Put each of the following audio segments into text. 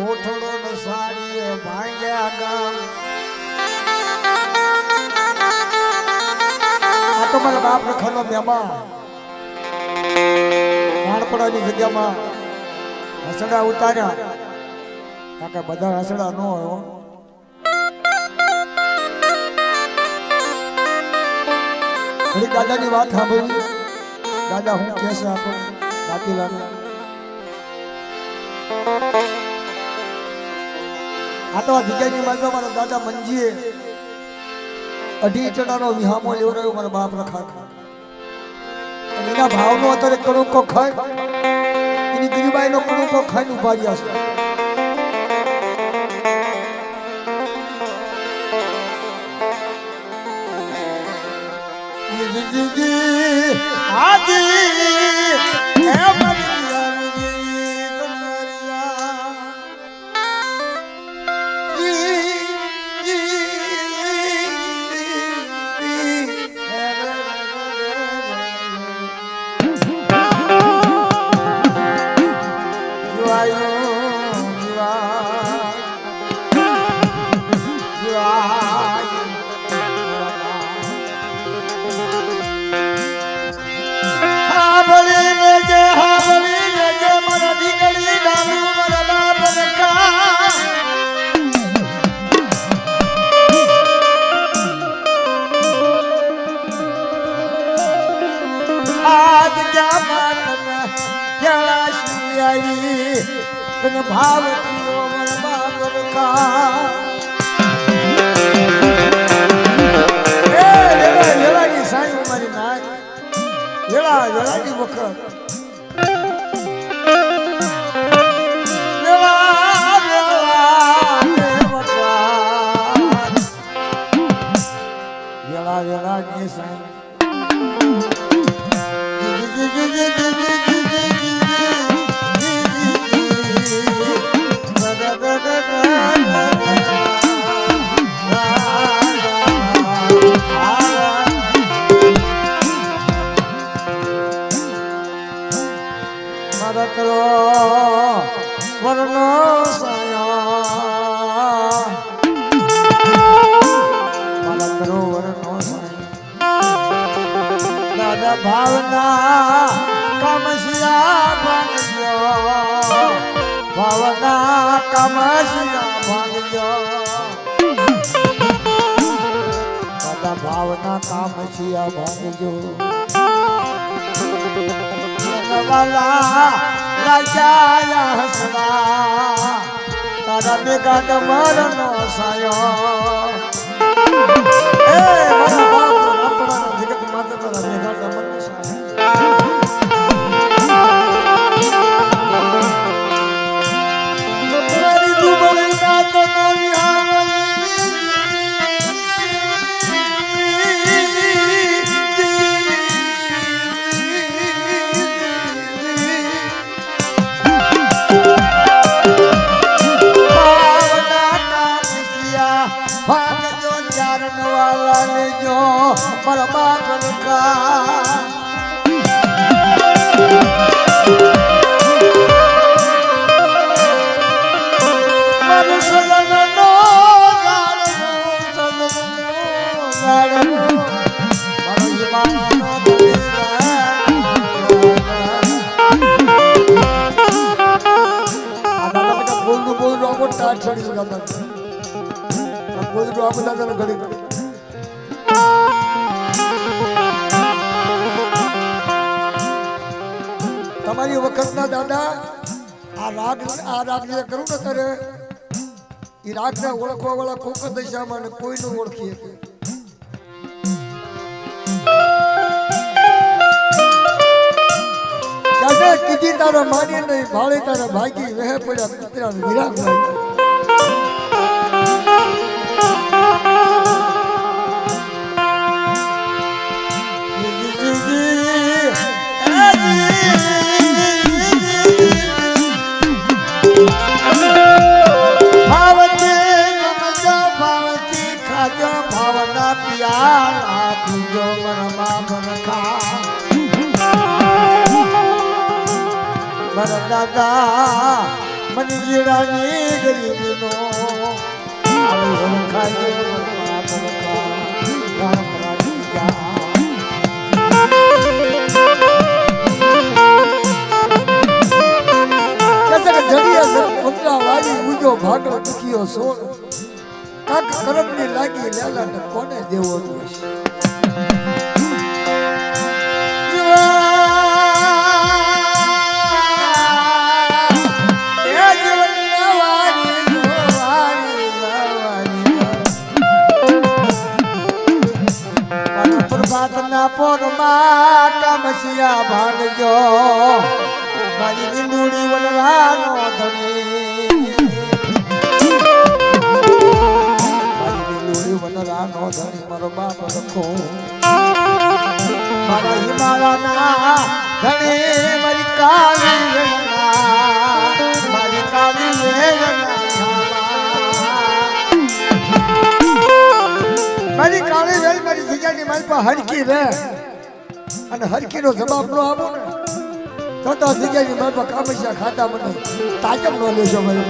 કોઠડો ને સાડીએ ભાંગ્યા ગામ આ તો મારા બાપ રખાનો મહેમાન નાનપડાની જગ્યામાં હસડા ઉતાર્યા કાકા બધા હસડા ન હોય ઘડી દાદાની વાત સાંભળી દાદા હું કેસે આપો દાદીલાલ આ તો આ જગ્યાની બાજુ મારા દાદા મંજીએ 2.5 ટણાનો વિહામો લેવડાવ્યો મારા બાપ રખા એના ભાવનો અત્યારે કણુકો ખાય એની ગીરીબાઈનો કણુકો ખાઈને ઉભા રહ્યા છે આજી भाव साईं मारी नाच वेला वेलानी वखत वेला वेलानी साईं भावना कमसिया भांगो भावना कमसिया भांगो दादा भावना कमसिया भांगो वाला लजाया हसना तारा बेगान मरनो सायो ए मारा बाप अपना जगत माता तारा बेगान मरनो सायो तेरी दुबई ना तो તમારી વખતના દાદા આ રાગ જે કરું ને ત્યારે એ રાગને ઓળખવા વાળા કોક દિશામાં ને કોઈ ન ઓળખી શકે કીધી તારા માની નહીં ભાળી તારા ભાગી વહે પડ્યા કુતરા વિરાગ ભાઈ दादा મંજીરાની ગરીબીનો આવે ઓળખાય મનમાં તડકા રામ રાજીયા ઉજો ભાગલો દુખિયો સોળ કાક કરમની લાગી લેલા ને કોને દેવો દોષ પ્રભાતના પોરમાં કામસિયા ભાગજો મારી લીલુડી વનવાનો ધણી વનરાનો ધણી મારો બાપ લખો મારા હિમાલયના ધણી મારી કાળી વેલના મારી કાળી વેલના મારી કાળી વેલ મારી જગ્યાની મારી પાસે હરકી રે અને હરકીનો જવાબ નો આપો ને તો જગ્યાની મારી પાસે કામસિયા ખાતા મને તાજબ નો લેશો મને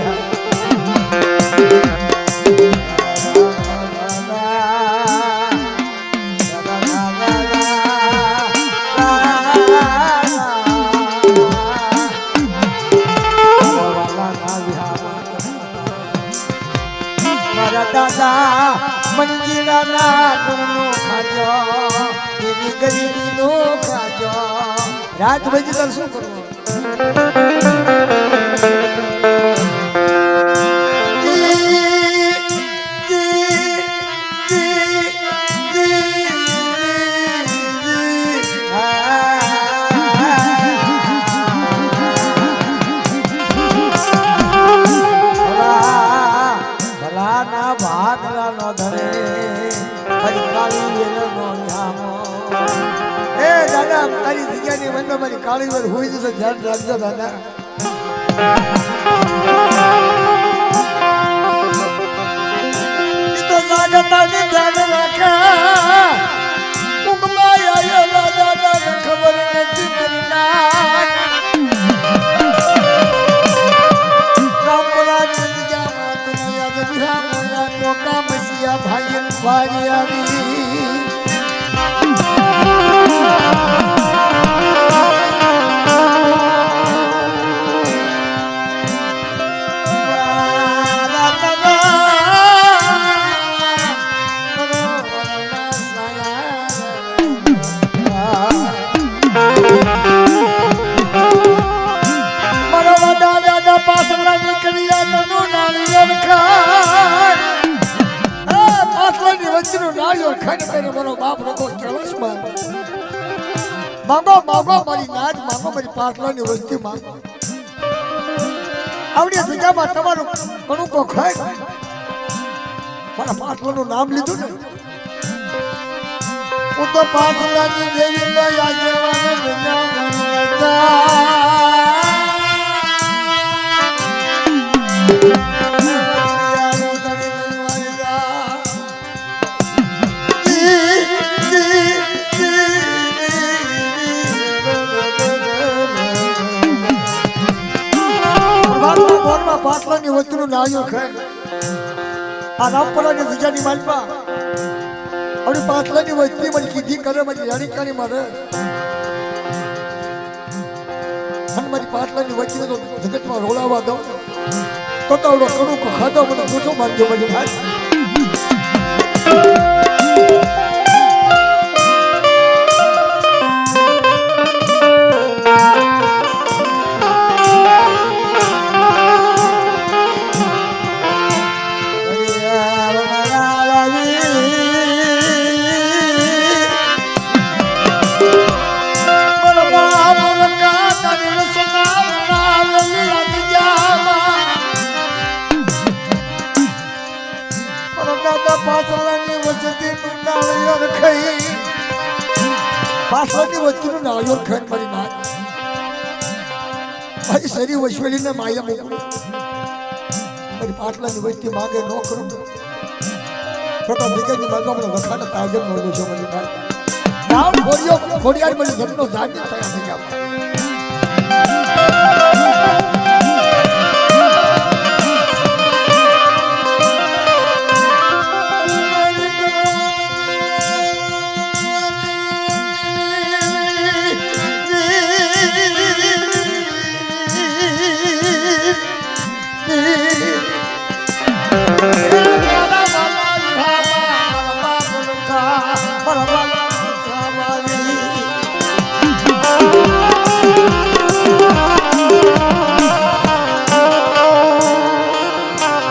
દાદા મંજીરાના ગુણનો ખાજો એની ગરીબીનો ખાજો રાત બજી તાર શું કરવું મારી કાળી વાર હોઈ જશે ધ્યાન રાખજો દાદા તો જાગતાની ધ્યાન રાખા ઊંઘમાં આયેલા દાદાને ખબર નથી પડના રામપુરાની નિજામત યાદ વિહામયા ટોકા મસિયા ભાઈ ભાઈ આવી માંગો માંગો મારી નાજ માંગો મારી પાટલાની વસ્તી માંગો આવડી જગ્યામાં તમારું ઘણું કો ખાય મારા પાટલાનું નામ લીધું ને હું તો પાટલાની દેવી ને પાટલાની વસ્તુનું નાયો ખાય આ રામપુરાની જગ્યાની માલપા આપણી પાટલાની વસ્તી મને કીધી કરે મારી જાણીકારી મારે અને મારી પાટલાની વસ્તીને તો જગતમાં રોલાવા દઉં તો આવડો કડું ખાધો મને પૂછો માનજો મને ભાઈ પાછળની વસ્તુનું નાળિયેર ખાઈને મારી નાખ મારી શરીર વૈશ્વલીને માયા મૂકું મારી પાટલાની વસ્તી માગે ન કરું છોટા જગ્યાની માગવા મને વખાણ તાજબ મળ્યું છે મારી નાખ નામ ખોડિયાર મને જન્મનો જાગૃત થયા જગ્યામાં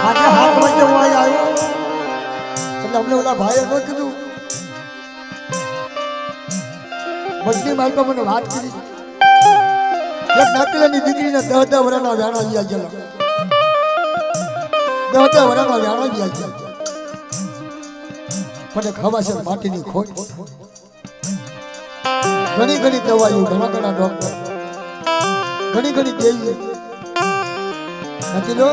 આજે 7 વાગે હું અહીં આવ્યો એટલે અમને ઓલા ભાઈએ ન કીધું મજની માલમાં મને વાત કરી એક નાતીલાની દીકરીને 10 વર્ષના વ્યાણા વ્યા ગયેલા 10 વર્ષના વ્યાણા વ્યા ગયા પણ એક હવાસર માટીની ખોટ ઘણી ઘણી દવાઈઓ ઘણા ઘણા ડોક્ટર ઘણી ઘણી દેવી નથી લો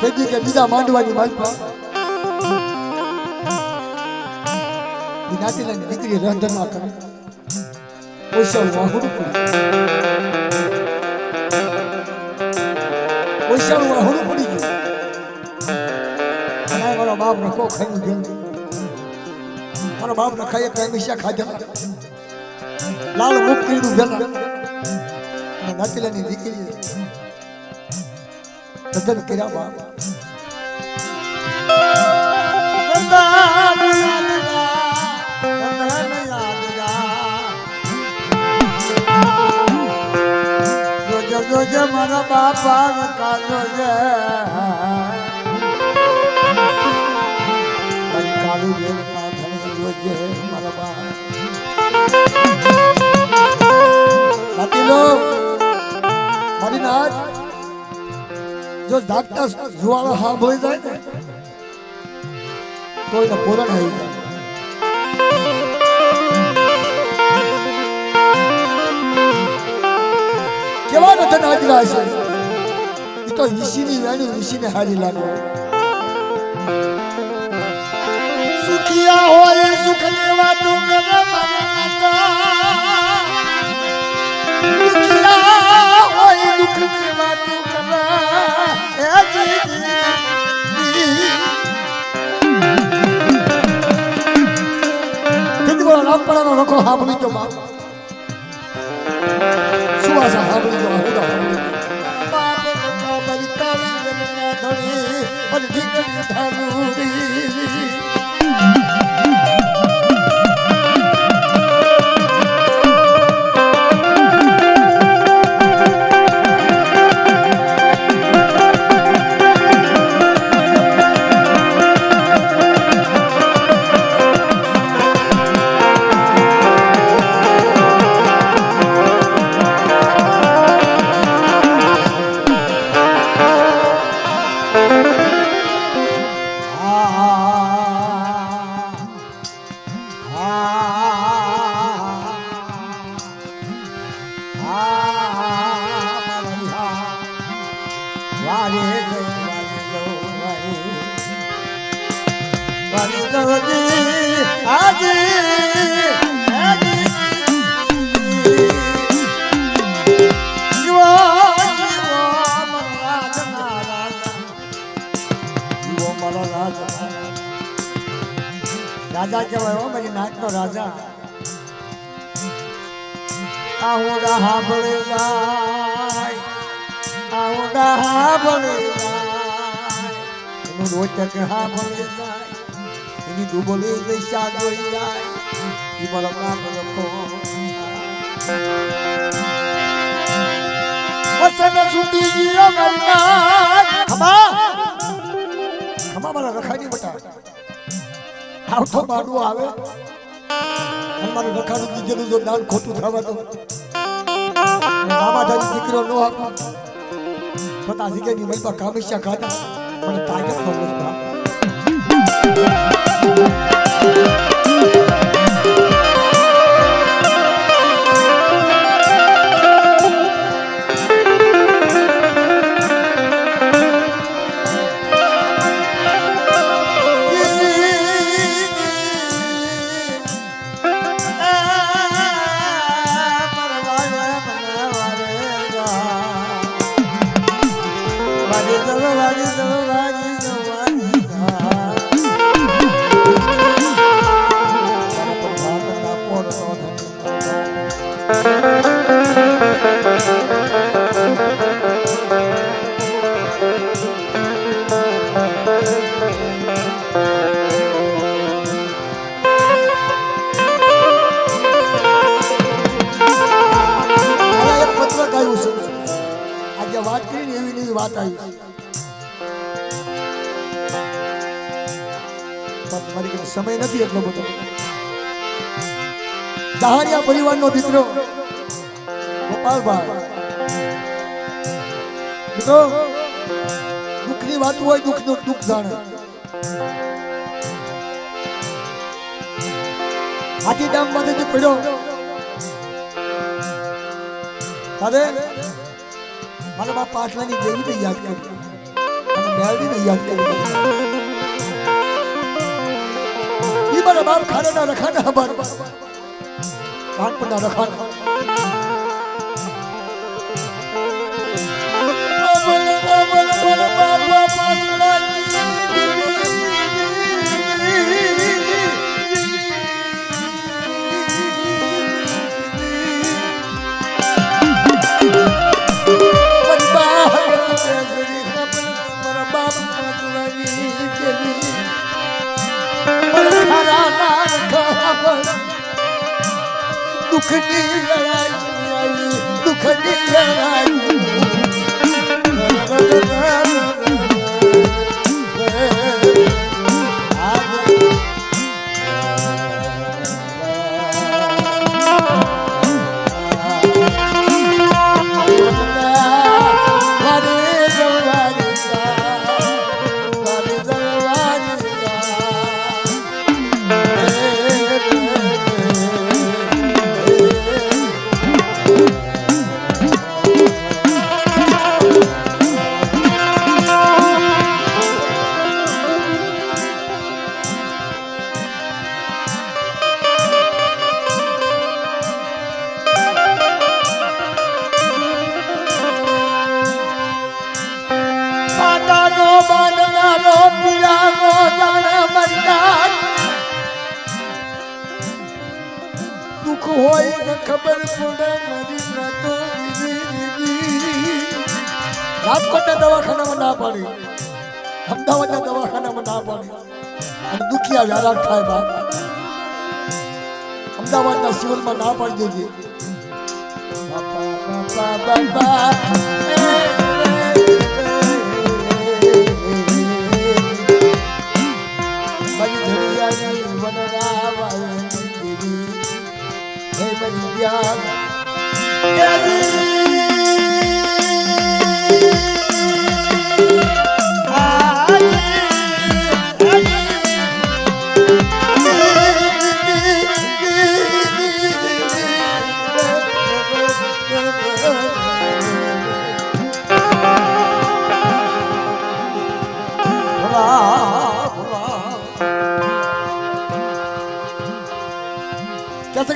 તેથી કે બીજા માંડવાની માલપા નાતીલાની દીકરી રંધન ના કરે ઓછા વાહુડ ઓછાનું વાહુડ પડી ગયું મારા બાપ રખો ખાઈ ગયો મારા બાપ રખાય હંમેશા ખાધા લાલ મુખ કર્યું પેલા નાતીલાની દીકરી રંધન કર્યા બાપ જોજે મારા બાપા કાજો છે કાલુ જેલ ના ધણી જોજે મારા બાપ નાતી લો મારી નાથ જો ધાકતા જુવાળા હા ભળી જાય ને તો એને પૂરણ આવી જાય કેવા નથી નાગરા છે એ તો વીસીની વેણી વીસીને હારી લાગે સુખિયા હોય સુખ ની વાતો કરે દુખિયા હોય દુઃખ ની વાતો કરે રામપડાનો રખો સાંભળી જો બાપ સુવાસા સાંભળી જો બાપ રખા બરી કાળી જમના ધણી બરી ઢીકડી ઢાલુરી રાજા કહેવાય હો મારી નાચનો રાજા આઉડા હાબળે જાય આઉડા હાબળે જાય એનું રોચક હાબળે જાય એની ડૂબોલી દૈસા જોઈ જાય એ મારા નામ લખો વસન છૂટી ગયો મરનાર ખમા ખમા મારા રખાની બટા આવતો માડું આવે મારું રખાનું દીધેલું જો દાન ખોટું થવા દો મામા દાદી દીકરો ન આપો પતા જગ્યાની મલપા કામેશા ખાતા મને તાકાત ન મળતા વાત કરી ને એવી એવી વાત આવી પણ મારી પાસે સમય નથી એટલો બધો દહાડિયા પરિવારનો દીકરો ગોપાલભાઈ દીકરો દુઃખની વાત હોય દુઃખ જાણે હાથી ડામ માંથી પડ્યો અરે મારા બાપ પાટલાની દેવીને યાદ કરી અને મેળવીને યાદ કરી ઈ મારા બાપ ખાના રખાના હબાર કાનપુરના રખાના દુઃખની લડાઈ દુઃખની લડાઈ દુઃખ હોય ને ખબર પડે મારી નાતો રાજકોટના દવાખાનામાં ના પાડી અમદાવાદના દવાખાનામાં ના પાડી અને દુખિયા વ્યારાગ થાય બાપ અમદાવાદના સિવિલમાં ના પાડી દેજે બાપા બાપા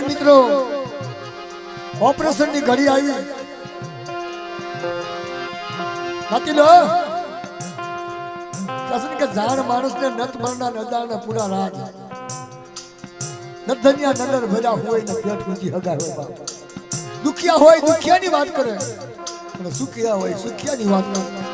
મિત્રો ઓપરેશન ની ઘડી આવી નથી લો કે જાણ માણસ ને નત મરના નદાના પૂરા રાજ નધનિયા નદર ભજા હોય ને પેટ ઊંચી હગાય હોય બાપ દુખિયા હોય દુખિયાની વાત કરે અને સુખિયા હોય સુખિયાની વાત કરે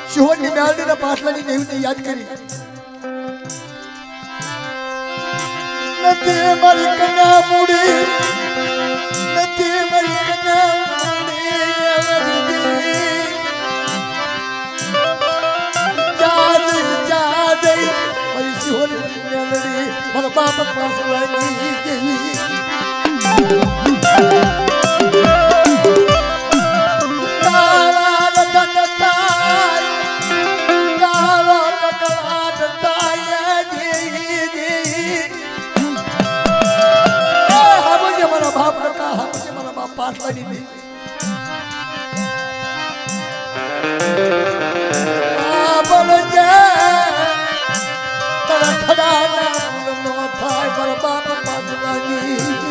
શિહોરની મેળવીને પાટલાની દેવીને યાદ કરી નથી મારી કન્યા મૂડી નથી મારી કન્યા મારા બાપ પાસે લાગી ગઈ પાટલાની નહીં થાય પર બાપ પાટલાની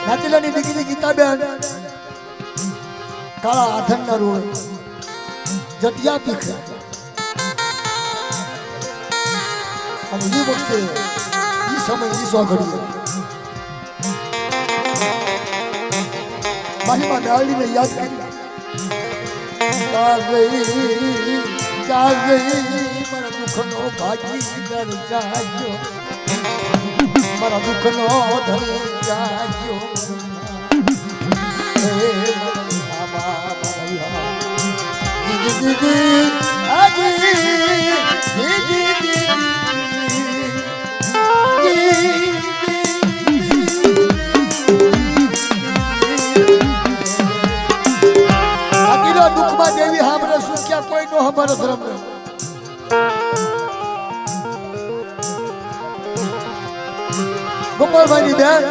નાચીલાની દીકરી ગીતાબેન કાળા આથનના રોડ જટિયા પીખે અને એ વખતે એ સમય એ સોઘડી મારી ડાળીને યાદ કરી મારા દુઃખનો ભાગીદાર જાગ્યો મારા દુઃખનો ધણી જાગ્યો દુઃખમાં દેવી સાંભળે શું ક્યાં કોઈ નો અમારો ધર્મ ગોપાલભાઈ ની બેન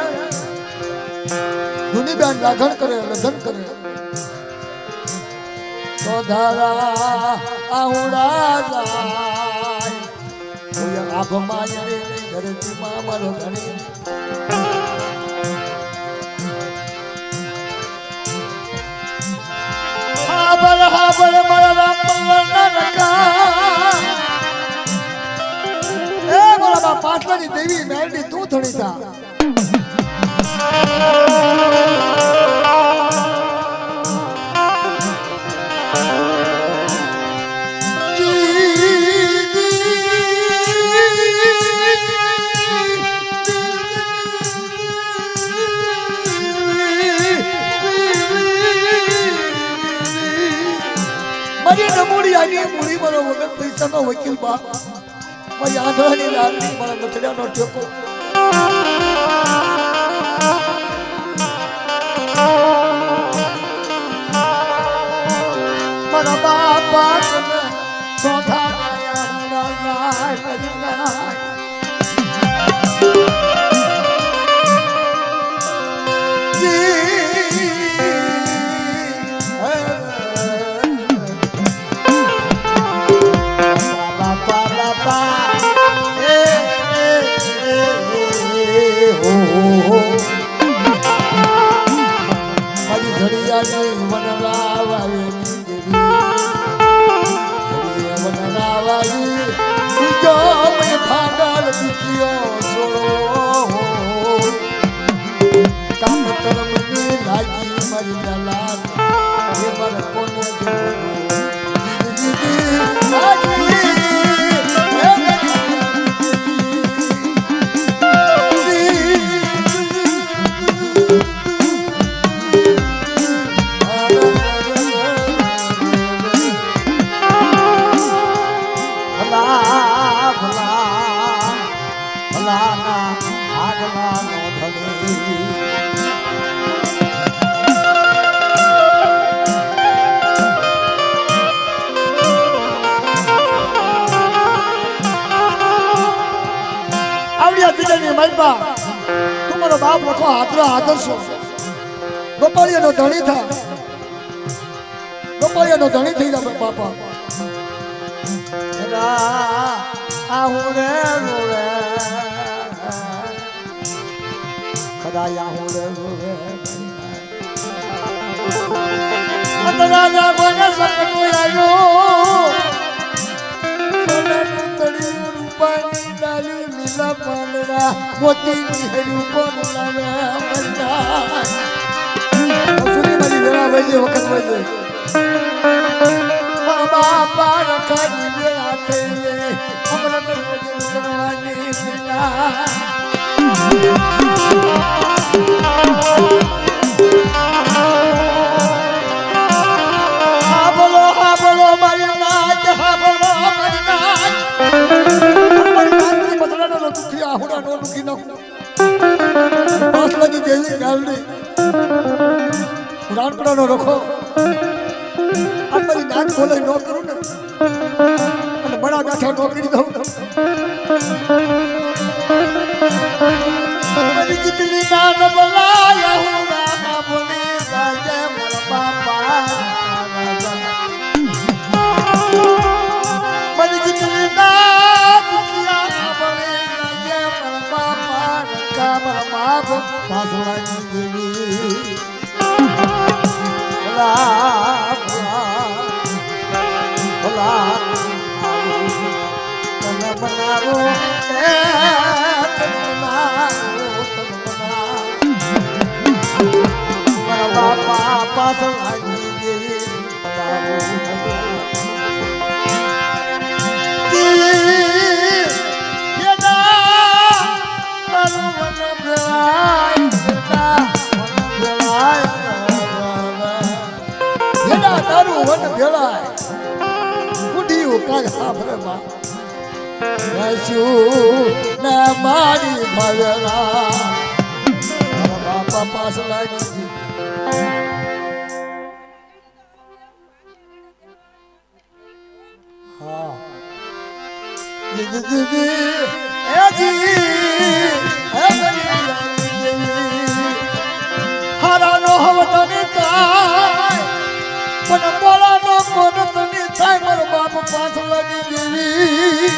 જૂની બેન રાધણ કરે લધન કરે તો ધારા આહુડા જાય આભમાં ધરતી માં મારો ધણી હાબર મારા એ બોલા પાટલાની દેવી મેરડી તું થોડી થા મૂડી મારો વગર પૈસાનો વકીલ બા મારી આંધળાની લાગણી મારા નથડિયાનો ટેકો મારા બાપા સોધા તમારો બાપ રખો હાથરો આદર્શો ગોપાળિયાનો ધણી થા ગોપાળિયાનો ધણી થઈ જા બાપા આહું રે રોવે ખદાયા હું રે રોવે મતરાજા કોને સપનું આવ્યું સોનાનું તળિયું રૂપાની ડાલી લીલા પાંદડા મોતી નીહર્યું કોણ લાવે બંધા સુની મારી વેળા વજે વખત વજે બાપા રખાની વેળા થઈ અમૃત કરવાની કરવાનો રખો આ મારી નાક બોલે ન કરું ને અને બડા ગાંઠા ન કરી દઉં મારી કિતની નાન બોલાયા હું ના બોલી સાજે મર બાપા મારી કિતની નાન કિયા બોલી સાજે મર બાપા કા મર બાપ પાસવાની દેવી બનાવો બાપા પાસવાની દેવી તારું વન ભેળાય કુડીયું કાલ સાંભળે માં રસ્યું ને મારી ભવેલા બાપા પાસ લાગી હા હારાનો હવતની થાય પણ બોલાનો કોનો તની થાય મારો બાપ પાસ લાગી દેવી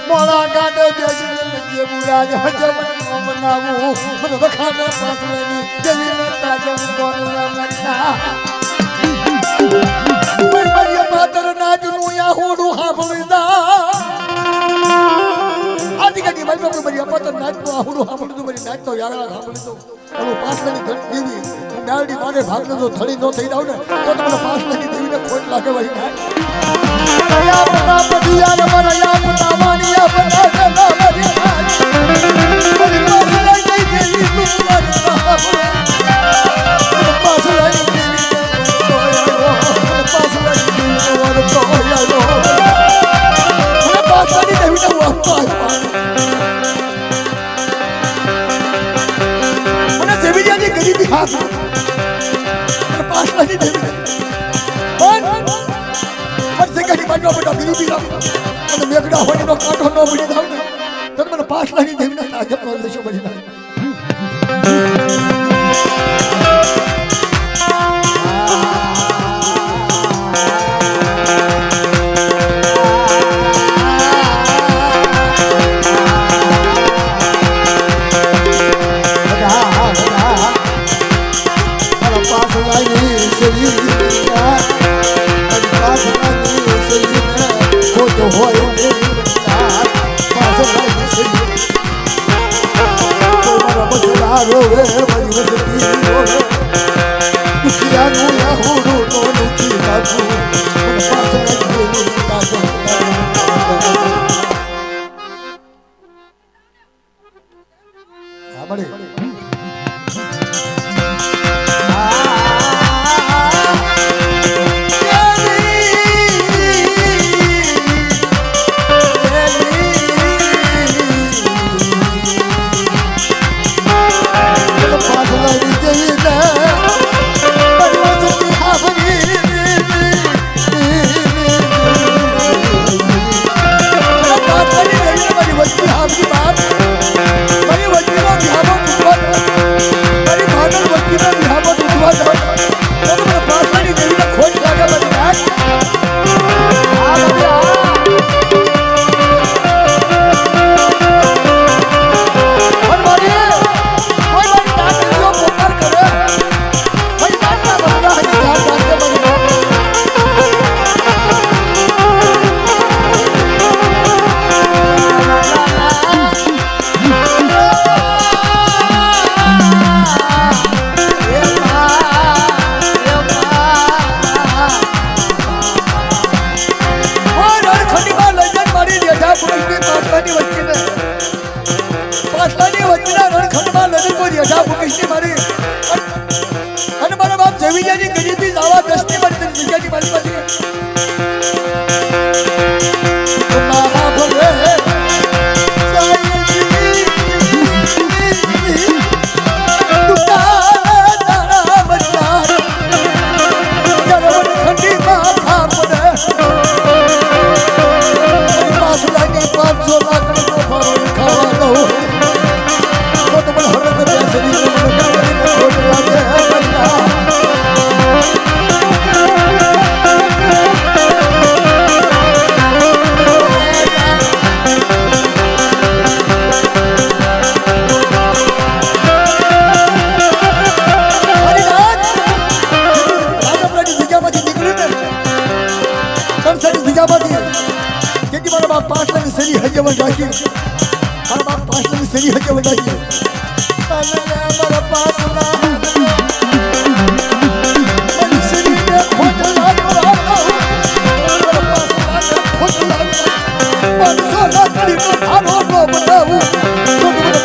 મોળા ગાડે બેસીને જે મુરાજ હજે મને બનાવું મને વખાને પાસ લાગી દેવી ને તાજો કોનો મરતા કોઈ મારી માતર નાજનું યા હોડું હાંભળી દા આજી કદી મારી મારી માતર નાજનું હોડું હાંભળી મારી નાજતો યારા હાંભળી દો અને પાસલાની ઘટ દેવી ડાવડી મારે ભાગને જો થડી ન થઈ જાવ ને તો તમને પાસલાની દેવીને ખોટ લાગે વળી ના યા બતા પડિયા મારા યા બતા વાનિયા બતા ના મારી પાસલાની દેવી તું મારી પાસલાની દેવી પાસલાની દેવી વર તો યારો મને પાસલાની દેવીને વાપસ ગરીબી હાથ અને પાસલાની દેવી પણ સેકન્ડ બાજુ બેટા ગરીબી અને મેઘડા હોડીનો કાંટો ન મળી જાવ ને તો મને પાસલાની દેવીને તાજબ નો લેશો મળી જાય ઠંડી માથા પડે પાસ લાગે 500 લાખ નો ફાળો ખાવા દઉં તો તમને હરક બેસરી મને ખોટ લાગે પાટલાની સરી હજવન રાખી મારા બાપ પાટલાની સરી હજવન રાખી મારા પાટલા મારી સરીને ખોટ લાગો મારા પાટલાને ખોટ લાગો 500 લાખડીનો ધારો ન બનાવું તો મને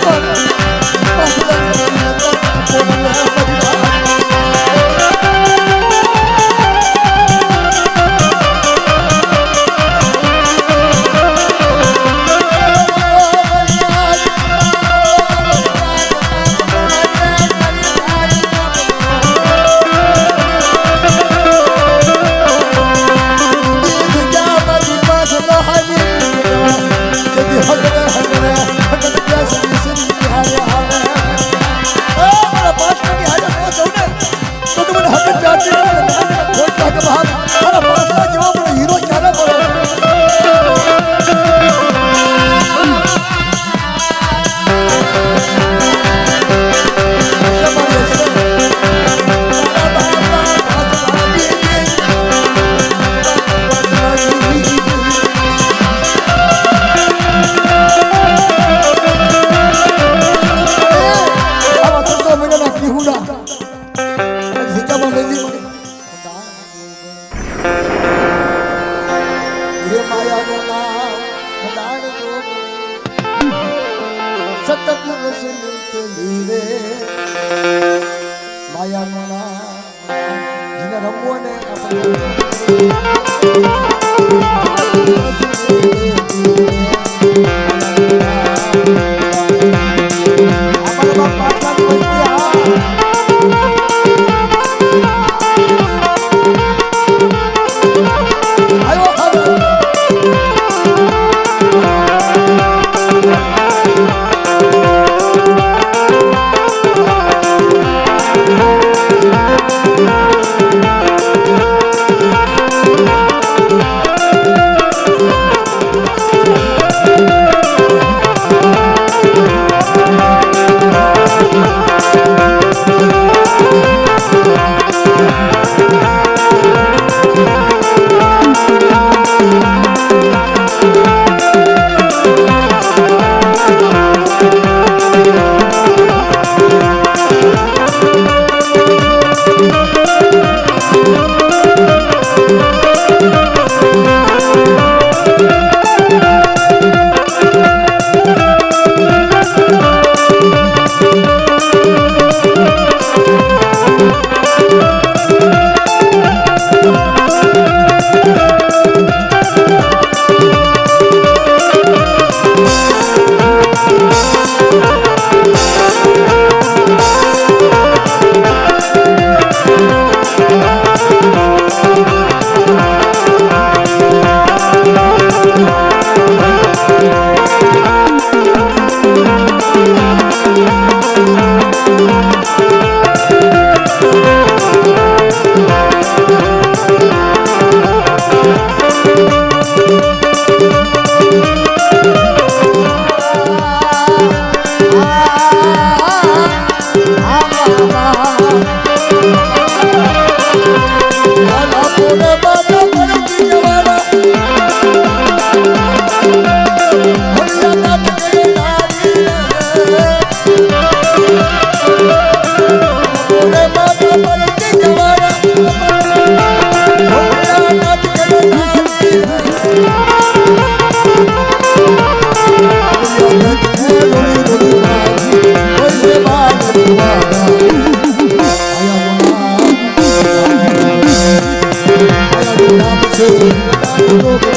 Look